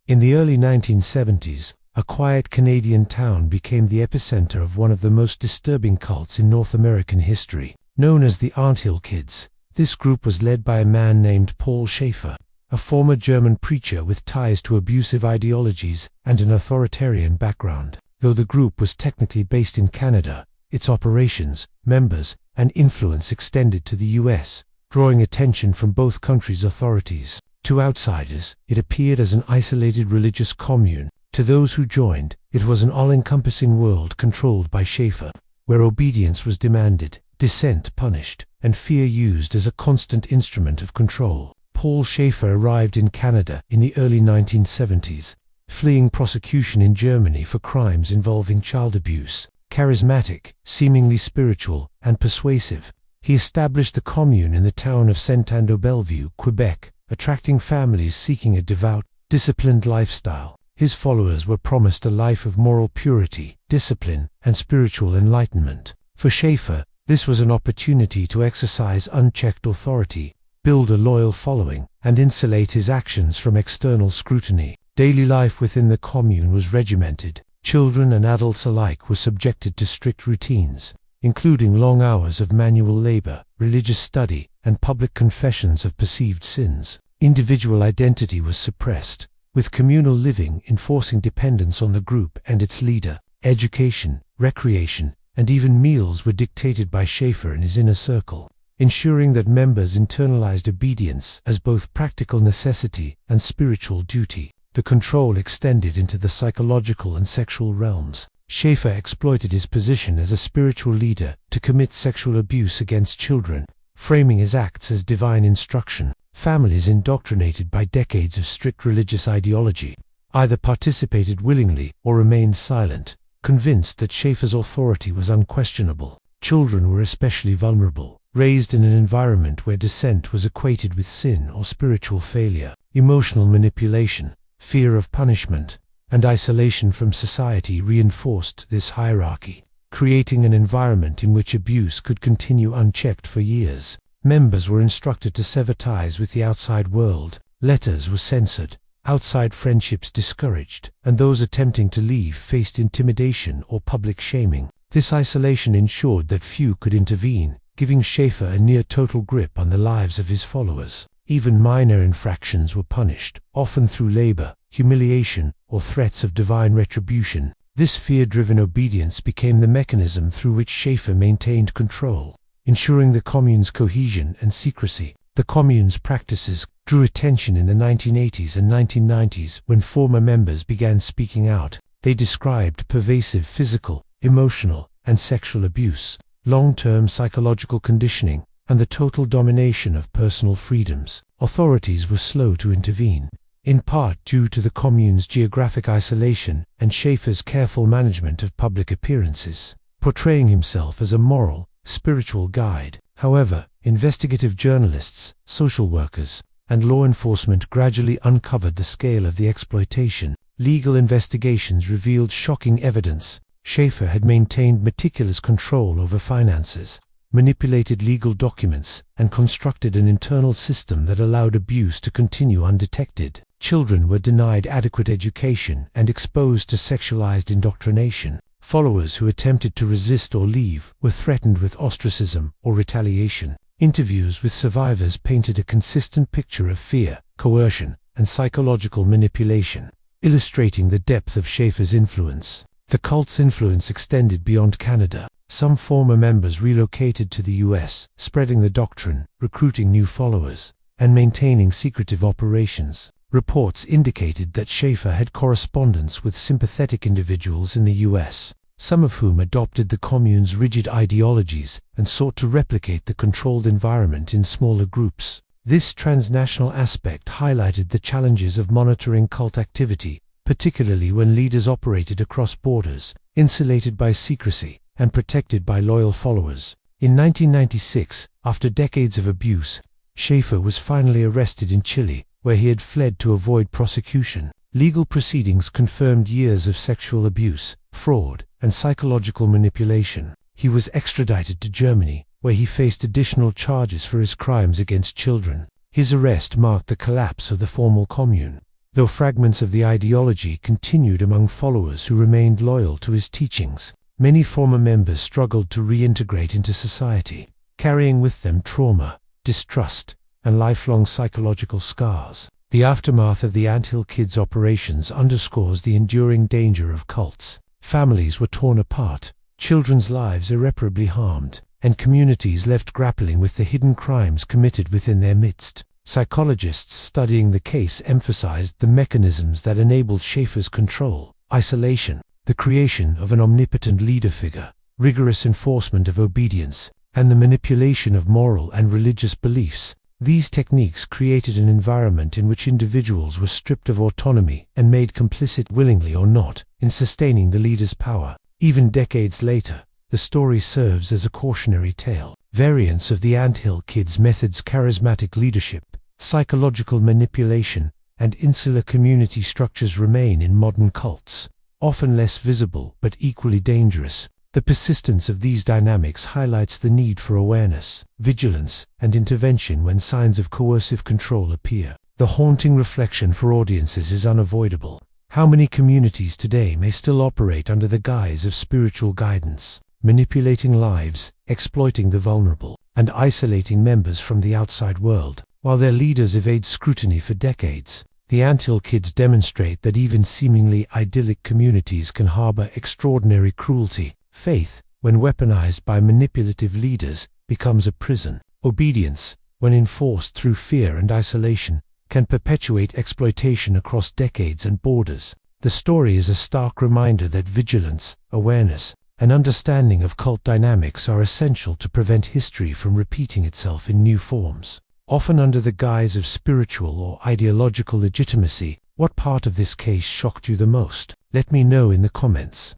In the early 1970s, a quiet Canadian town became the epicenter of one of the most disturbing cults in North American history. Known as the Anthill Kids, this group was led by a man named Paul Schaefer, a former German preacher with ties to abusive ideologies and an authoritarian background. Though the group was technically based in Canada, its operations, members, and influence extended to the US, drawing attention from both countries' authorities. To outsiders, it appeared as an isolated religious commune. To those who joined, it was an all-encompassing world controlled by Schaefer, where obedience was demanded, dissent punished, and fear used as a constant instrument of control. Paul Schaefer arrived in Canada in the early 1970s, fleeing prosecution in Germany for crimes involving child abuse. Charismatic, seemingly spiritual, and persuasive, he established the commune in the town of Saint-Anne-de-Bellevue, Quebec, attracting families seeking a devout, disciplined lifestyle. His followers were promised a life of moral purity, discipline, and spiritual enlightenment. For Schaefer, this was an opportunity to exercise unchecked authority, build a loyal following, and insulate his actions from external scrutiny. Daily life within the commune was regimented. Children and adults alike were subjected to strict routines, including long hours of manual labor, religious study, and public confessions of perceived sins. Individual identity was suppressed, with communal living enforcing dependence on the group and its leader. Education, recreation, and even meals were dictated by Schaefer and his inner circle, ensuring that members internalized obedience as both practical necessity and spiritual duty. The control extended into the psychological and sexual realms. Schaefer exploited his position as a spiritual leader to commit sexual abuse against children, framing his acts as divine instruction. Families indoctrinated by decades of strict religious ideology. either participated willingly or remained silent, convinced that Schaeffer's authority was unquestionable. Children were especially vulnerable, raised in an environment where dissent was equated with sin or spiritual failure. Emotional manipulation, fear of punishment, and isolation from society reinforced this hierarchy, creating an environment in which abuse could continue unchecked for years. Members were instructed to sever ties with the outside world, letters were censored, outside friendships discouraged, and those attempting to leave faced intimidation or public shaming. This isolation ensured that few could intervene, giving Schaeffer a near-total grip on the lives of his followers. Even minor infractions were punished, often through labor, humiliation, or threats of divine retribution. This fear-driven obedience became the mechanism through which Schaeffer maintained control, ensuring the commune's cohesion and secrecy. The commune's practices drew attention in the 1980s and 1990s when former members began speaking out. They described pervasive physical, emotional, and sexual abuse, long-term psychological conditioning, and the total domination of personal freedoms. Authorities were slow to intervene, in part due to the commune's geographic isolation and Schaeffer's careful management of public appearances, portraying himself as a moral, spiritual guide. However, investigative journalists, social workers, and law enforcement gradually uncovered the scale of the exploitation. Legal investigations revealed shocking evidence. Schaeffer had maintained meticulous control over finances, manipulated legal documents, and constructed an internal system that allowed abuse to continue undetected. Children were denied adequate education and exposed to sexualized indoctrination. Followers who attempted to resist or leave were threatened with ostracism or retaliation. Interviews with survivors painted a consistent picture of fear, coercion, and psychological manipulation, illustrating the depth of Schaeffer's influence. The cult's influence extended beyond Canada. Some former members relocated to the US, spreading the doctrine, recruiting new followers, and maintaining secretive operations. Reports indicated that Schaeffer had correspondence with sympathetic individuals in the US, some of whom adopted the commune's rigid ideologies and sought to replicate the controlled environment in smaller groups. This transnational aspect highlighted the challenges of monitoring cult activity, particularly when leaders operated across borders, insulated by secrecy, and protected by loyal followers. In 1996, after decades of abuse, Schaeffer was finally arrested in Chile, where he had fled to avoid prosecution. Legal proceedings confirmed years of sexual abuse, fraud, and psychological manipulation. He was extradited to Germany, where he faced additional charges for his crimes against children. His arrest marked the collapse of the formal commune, though fragments of the ideology continued among followers who remained loyal to his teachings. Many former members struggled to reintegrate into society, carrying with them trauma, distrust, and lifelong psychological scars. The aftermath of the Anthill Kids operations underscores the enduring danger of cults. Families were torn apart, children's lives irreparably harmed, and communities left grappling with the hidden crimes committed within their midst. Psychologists studying the case emphasized the mechanisms that enabled Schaeffer's control: isolation, the creation of an omnipotent leader figure, rigorous enforcement of obedience, and the manipulation of moral and religious beliefs. These techniques created an environment in which individuals were stripped of autonomy and made complicit, willingly or not, in sustaining the leader's power. Even decades later, the story serves as a cautionary tale. Variants of the Anthill Kids' methods: charismatic leadership, psychological manipulation, and insular community structures remain in modern cults, often less visible but equally dangerous. The persistence of these dynamics highlights the need for awareness, vigilance, and intervention when signs of coercive control appear. The haunting reflection for audiences is unavoidable. How many communities today may still operate under the guise of spiritual guidance, manipulating lives, exploiting the vulnerable, and isolating members from the outside world? While their leaders evade scrutiny for decades, the Anthill Kids demonstrate that even seemingly idyllic communities can harbor extraordinary cruelty. Faith, when weaponized by manipulative leaders, becomes a prison. Obedience, when enforced through fear and isolation, can perpetuate exploitation across decades and borders. The story is a stark reminder that vigilance, awareness, and understanding of cult dynamics are essential to prevent history from repeating itself in new forms. Often under the guise of spiritual or ideological legitimacy, What part of this case shocked you the most? Let me know in the comments.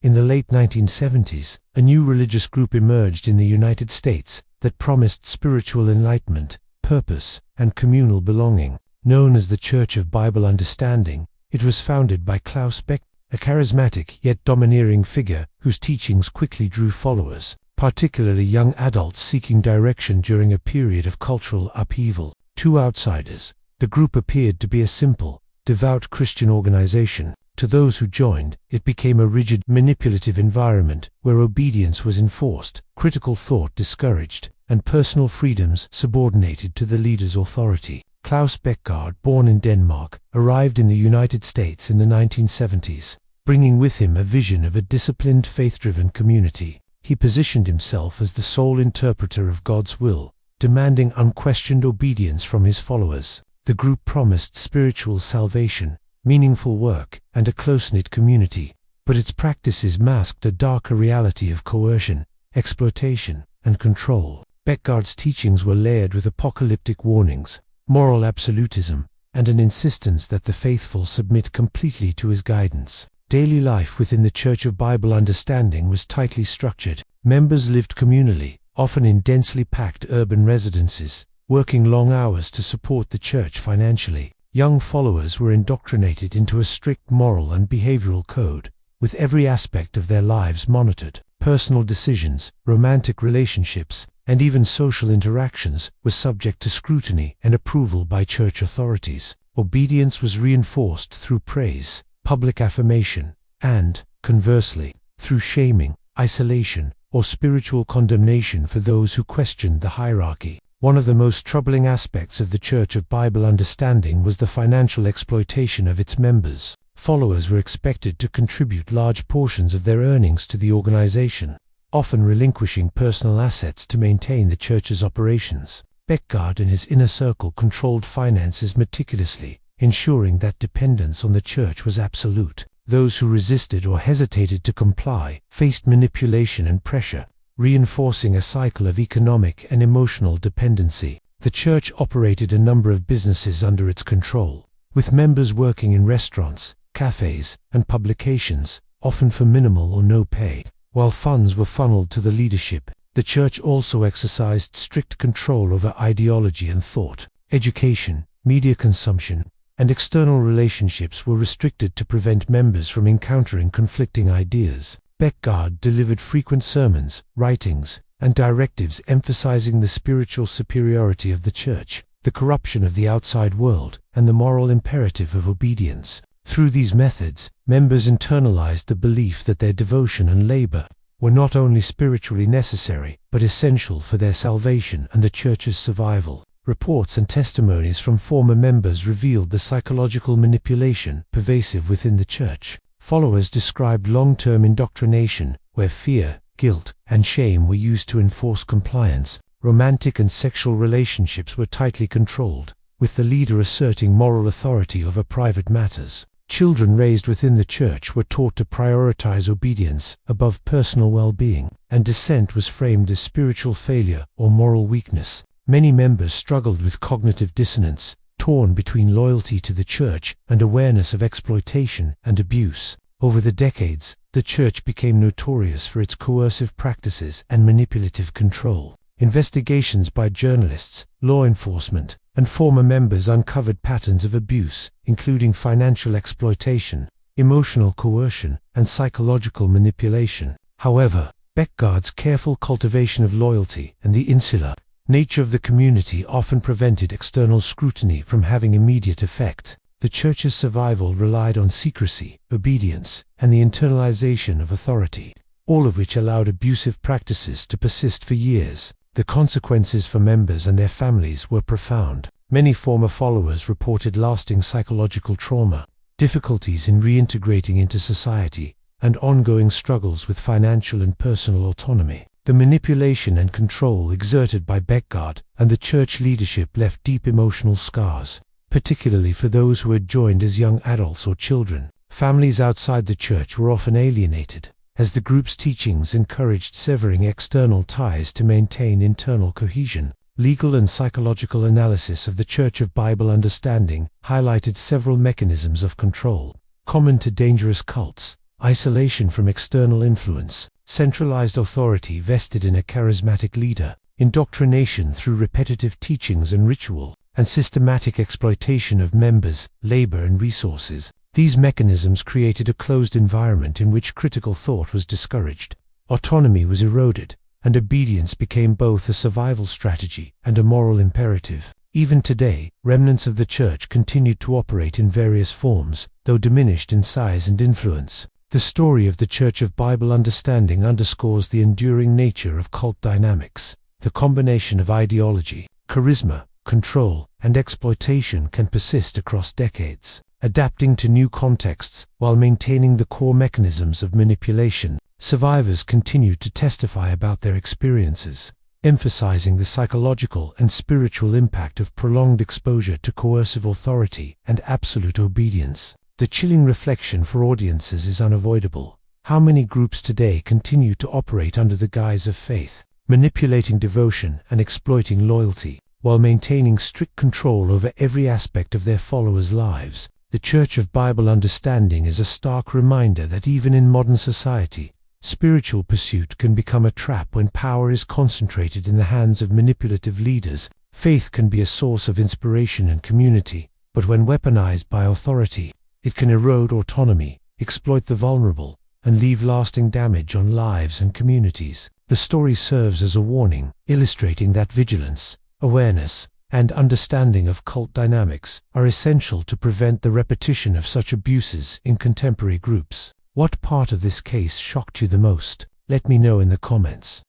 In the late 1970s, a new religious group emerged in the United States that promised spiritual enlightenment, purpose, and communal belonging. Known as the Church of Bible Understanding, it was founded by Klaus Beck, a charismatic yet domineering figure whose teachings quickly drew followers, particularly young adults seeking direction during a period of cultural upheaval. To outsiders, the group appeared to be a simple, devout Christian organization. To those who joined, it became a rigid, manipulative environment where obedience was enforced, critical thought discouraged, and personal freedoms subordinated to the leader's authority. Klaus Beckgaard, born in Denmark, arrived in the United States in the 1970s, bringing with him a vision of a disciplined, faith-driven community. He positioned himself as the sole interpreter of God's will, demanding unquestioned obedience from his followers. The group promised spiritual salvation, meaningful work, and a close-knit community, but its practices masked a darker reality of coercion, exploitation, and control. Beckgaard's teachings were layered with apocalyptic warnings, moral absolutism, and an insistence that the faithful submit completely to his guidance. Daily life within the Church of Bible Understanding was tightly structured. Members lived communally, often in densely packed urban residences, working long hours to support the church financially. Young followers were indoctrinated into a strict moral and behavioral code, with every aspect of their lives monitored. Personal decisions, romantic relationships, and even social interactions were subject to scrutiny and approval by church authorities. Obedience was reinforced through praise, public affirmation, and, conversely, through shaming, isolation, or spiritual condemnation for those who questioned the hierarchy. One of the most troubling aspects of the Church of Bible Understanding was the financial exploitation of its members. Followers were expected to contribute large portions of their earnings to the organization, often relinquishing personal assets to maintain the church's operations. Beckgaard and his inner circle controlled finances meticulously, ensuring that dependence on the church was absolute. Those who resisted or hesitated to comply faced manipulation and pressure, reinforcing a cycle of economic and emotional dependency. The church operated a number of businesses under its control, with members working in restaurants, cafes, and publications, often for minimal or no pay. While funds were funneled to the leadership, the church also exercised strict control over ideology and thought. Education, media consumption, and external relationships were restricted to prevent members from encountering conflicting ideas. Beckgaard delivered frequent sermons, writings, and directives emphasizing the spiritual superiority of the church, the corruption of the outside world, and the moral imperative of obedience. Through these methods, members internalized the belief that their devotion and labor were not only spiritually necessary, but essential for their salvation and the church's survival. Reports and testimonies from former members revealed the psychological manipulation pervasive within the church. Followers described long-term indoctrination, where fear, guilt, and shame were used to enforce compliance. Romantic and sexual relationships were tightly controlled, with the leader asserting moral authority over private matters. Children raised within the church were taught to prioritize obedience above personal well-being, and dissent was framed as spiritual failure or moral weakness. Many members struggled with cognitive dissonance, torn between loyalty to the church and awareness of exploitation and abuse. Over the decades, the church became notorious for its coercive practices and manipulative control. Investigations by journalists, law enforcement, and former members uncovered patterns of abuse, including financial exploitation, emotional coercion, and psychological manipulation. However, Beckgaard's careful cultivation of loyalty and the insular nature of the community often prevented external scrutiny from having immediate effect. The church's survival relied on secrecy, obedience, and the internalization of authority, all of which allowed abusive practices to persist for years. The consequences for members and their families were profound. Many former followers reported lasting psychological trauma, difficulties in reintegrating into society, and ongoing struggles with financial and personal autonomy. The manipulation and control exerted by Beckgaard and the church leadership left deep emotional scars, particularly for those who had joined as young adults or children. Families outside the church were often alienated, as the group's teachings encouraged severing external ties to maintain internal cohesion. Legal and psychological analysis of the Church of Bible Understanding highlighted several mechanisms of control, common to dangerous cults: isolation from external influence, centralized authority vested in a charismatic leader, indoctrination through repetitive teachings and ritual, and systematic exploitation of members, labor, and resources. These mechanisms created a closed environment in which critical thought was discouraged. Autonomy was eroded, and obedience became both a survival strategy and a moral imperative. Even today, remnants of the Church continued to operate in various forms, though diminished in size and influence. The story of the Church of Bible Understanding underscores the enduring nature of cult dynamics. The combination of ideology, charisma, control, and exploitation can persist across decades, adapting to new contexts while maintaining the core mechanisms of manipulation. Survivors continue to testify about their experiences, emphasizing the psychological and spiritual impact of prolonged exposure to coercive authority and absolute obedience. The chilling reflection for audiences is unavoidable. How many groups today continue to operate under the guise of faith, manipulating devotion and exploiting loyalty, while maintaining strict control over every aspect of their followers' lives? The Church of Bible Understanding is a stark reminder that even in modern society, spiritual pursuit can become a trap when power is concentrated in the hands of manipulative leaders. Faith can be a source of inspiration and community, but when weaponized by authority, it can erode autonomy, exploit the vulnerable, and leave lasting damage on lives and communities. The story serves as a warning, illustrating that vigilance, awareness, and understanding of cult dynamics are essential to prevent the repetition of such abuses in contemporary groups. What part of this case shocked you the most? Let me know in the comments.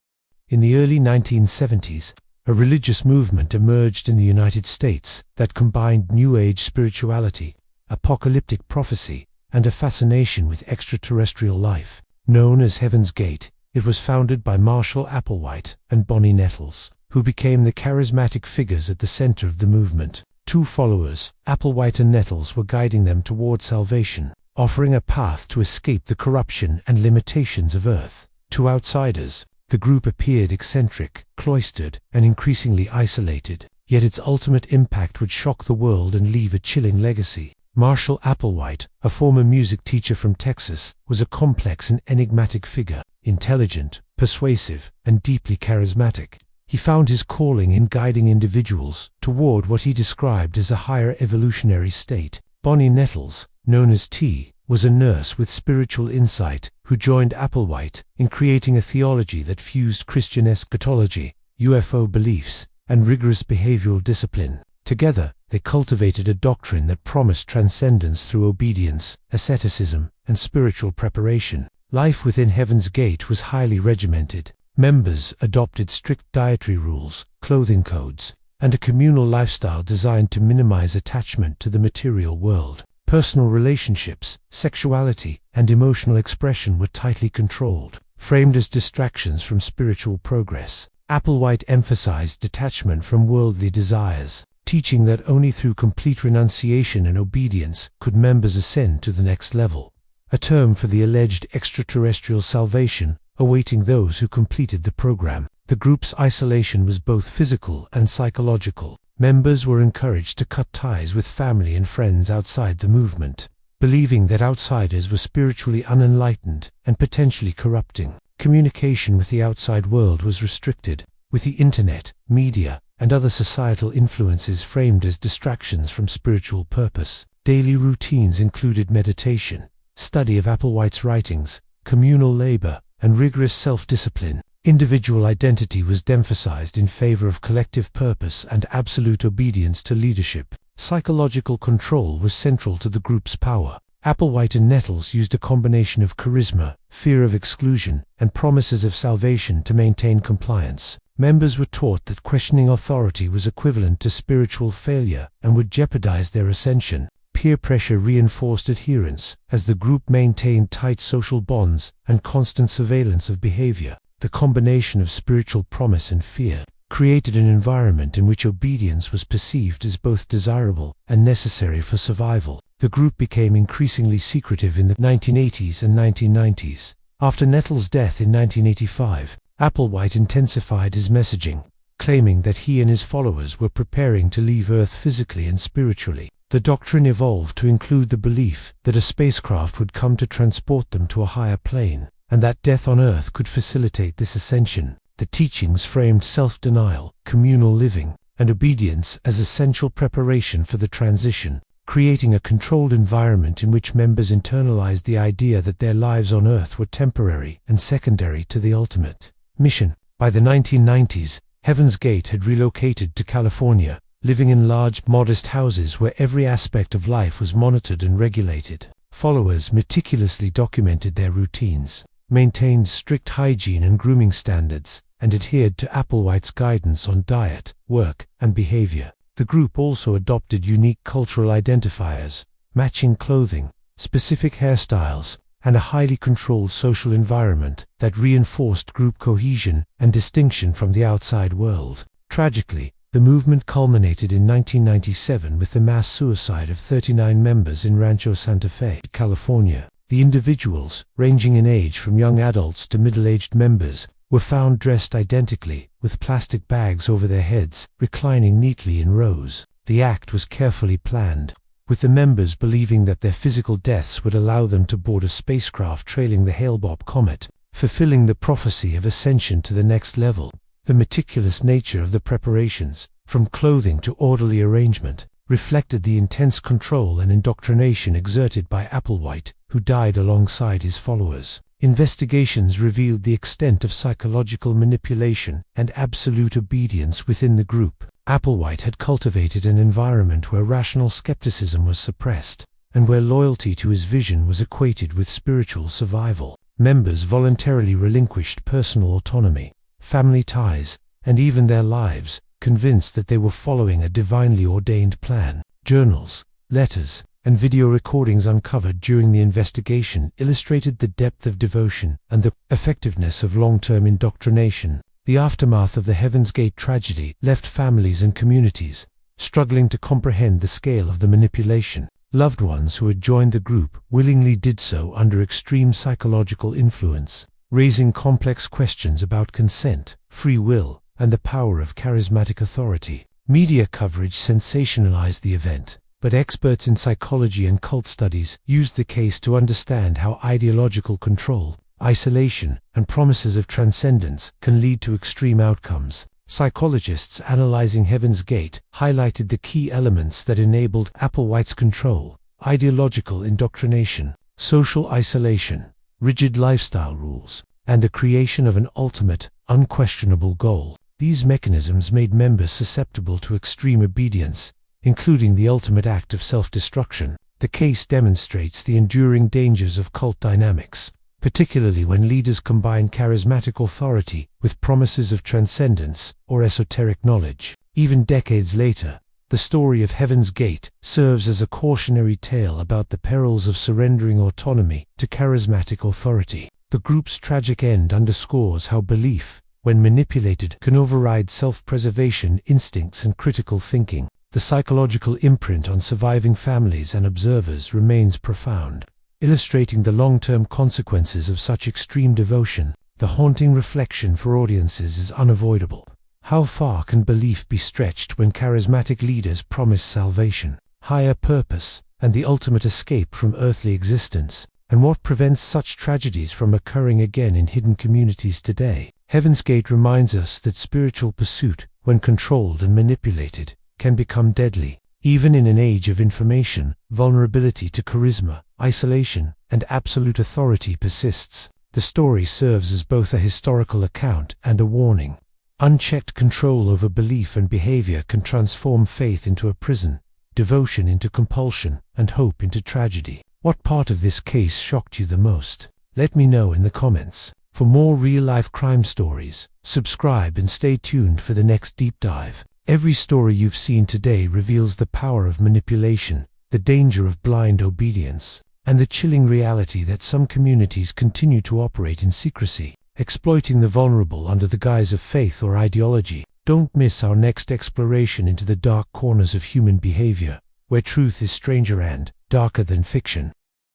In the early 1970s, a religious movement emerged in the United States that combined New Age spirituality, apocalyptic prophecy, and a fascination with extraterrestrial life. Known as Heaven's Gate, it was founded by Marshall Applewhite and Bonnie Nettles, who became the charismatic figures at the center of the movement. Two followers, Applewhite and Nettles, were guiding them toward salvation, offering a path to escape the corruption and limitations of Earth. To outsiders, the group appeared eccentric, cloistered, and increasingly isolated, yet its ultimate impact would shock the world and leave a chilling legacy. Marshall Applewhite, a former music teacher from Texas, was a complex and enigmatic figure, intelligent, persuasive, and deeply charismatic. He found his calling in guiding individuals toward what he described as a higher evolutionary state. Bonnie Nettles, known as T, was a nurse with spiritual insight who joined Applewhite in creating a theology that fused Christian eschatology, UFO beliefs, and rigorous behavioral discipline. Together, they cultivated a doctrine that promised transcendence through obedience, asceticism, and spiritual preparation. Life within Heaven's Gate was highly regimented. Members adopted strict dietary rules, clothing codes, and a communal lifestyle designed to minimize attachment to the material world. Personal relationships, sexuality, and emotional expression were tightly controlled, framed as distractions from spiritual progress. Applewhite emphasized detachment from worldly desires, teaching that only through complete renunciation and obedience could members ascend to the next level, a term for the alleged extraterrestrial salvation awaiting those who completed the program. The group's isolation was both physical and psychological. Members were encouraged to cut ties with family and friends outside the movement, believing that outsiders were spiritually unenlightened and potentially corrupting. Communication with the outside world was restricted, with the internet, media, and other societal influences framed as distractions from spiritual purpose. Daily routines included meditation, study of Applewhite's writings, communal labor, and rigorous self-discipline. Individual identity was emphasized in favor of collective purpose and absolute obedience to leadership. Psychological control was central to the group's power. Applewhite and Nettles used a combination of charisma, fear of exclusion, and promises of salvation to maintain compliance. Members were taught that questioning authority was equivalent to spiritual failure and would jeopardize their ascension. Peer pressure reinforced adherence, as the group maintained tight social bonds and constant surveillance of behavior. The combination of spiritual promise and fear created an environment in which obedience was perceived as both desirable and necessary for survival. The group became increasingly secretive in the 1980s and 1990s. After Nettles' death in 1985, Applewhite intensified his messaging, claiming that he and his followers were preparing to leave Earth physically and spiritually. The doctrine evolved to include the belief that a spacecraft would come to transport them to a higher plane, and that death on Earth could facilitate this ascension. The teachings framed self-denial, communal living, and obedience as essential preparation for the transition, creating a controlled environment in which members internalized the idea that their lives on Earth were temporary and secondary to the ultimate mission. By the 1990s, Heaven's Gate had relocated to California, living in large, modest houses where every aspect of life was monitored and regulated. Followers meticulously documented their routines, maintained strict hygiene and grooming standards, and adhered to Applewhite's guidance on diet, work, and behavior. The group also adopted unique cultural identifiers, matching clothing, specific hairstyles, and a highly controlled social environment that reinforced group cohesion and distinction from the outside world. Tragically, the movement culminated in 1997 with the mass suicide of 39 members in Rancho Santa Fe, California. The individuals, ranging in age from young adults to middle-aged members, were found dressed identically, with plastic bags over their heads, reclining neatly in rows. The act was carefully planned, with the members believing that their physical deaths would allow them to board a spacecraft trailing the Hale-Bopp comet, fulfilling the prophecy of ascension to the next level. The meticulous nature of the preparations, from clothing to orderly arrangement, reflected the intense control and indoctrination exerted by Applewhite, who died alongside his followers. Investigations revealed the extent of psychological manipulation and absolute obedience within the group. Applewhite had cultivated an environment where rational skepticism was suppressed, and where loyalty to his vision was equated with spiritual survival. Members voluntarily relinquished personal autonomy, family ties, and even their lives, convinced that they were following a divinely ordained plan. Journals, letters, and video recordings uncovered during the investigation illustrated the depth of devotion and the effectiveness of long-term indoctrination. The aftermath of the Heaven's Gate tragedy left families and communities struggling to comprehend the scale of the manipulation. Loved ones who had joined the group willingly did so under extreme psychological influence, raising complex questions about consent, free will, and the power of charismatic authority. Media coverage sensationalized the event, but experts in psychology and cult studies used the case to understand how ideological control, isolation, and promises of transcendence can lead to extreme outcomes. Psychologists analyzing Heaven's Gate highlighted the key elements that enabled Applewhite's control: ideological indoctrination, social isolation, rigid lifestyle rules, and the creation of an ultimate, unquestionable goal. These mechanisms made members susceptible to extreme obedience, including the ultimate act of self-destruction. The case demonstrates the enduring dangers of cult dynamics, particularly when leaders combine charismatic authority with promises of transcendence or esoteric knowledge. Even decades later, the story of Heaven's Gate serves as a cautionary tale about the perils of surrendering autonomy to charismatic authority. The group's tragic end underscores how belief, when manipulated, can override self-preservation instincts and critical thinking. The psychological imprint on surviving families and observers remains profound, illustrating the long-term consequences of such extreme devotion. The haunting reflection for audiences is unavoidable. How far can belief be stretched when charismatic leaders promise salvation, higher purpose, and the ultimate escape from earthly existence? And what prevents such tragedies from occurring again in hidden communities today? Heaven's Gate reminds us that spiritual pursuit, when controlled and manipulated, can become deadly. Even in an age of information, vulnerability to charisma, isolation, and absolute authority persists. The story serves as both a historical account and a warning. Unchecked control over belief and behavior can transform faith into a prison, devotion into compulsion, and hope into tragedy. What part of this case shocked you the most? Let me know in the comments. For more real-life crime stories, subscribe and stay tuned for the next deep dive. Every story you've seen today reveals the power of manipulation, the danger of blind obedience, and the chilling reality that some communities continue to operate in secrecy, exploiting the vulnerable under the guise of faith or ideology. Don't miss our next exploration into the dark corners of human behavior, where truth is stranger and darker than fiction.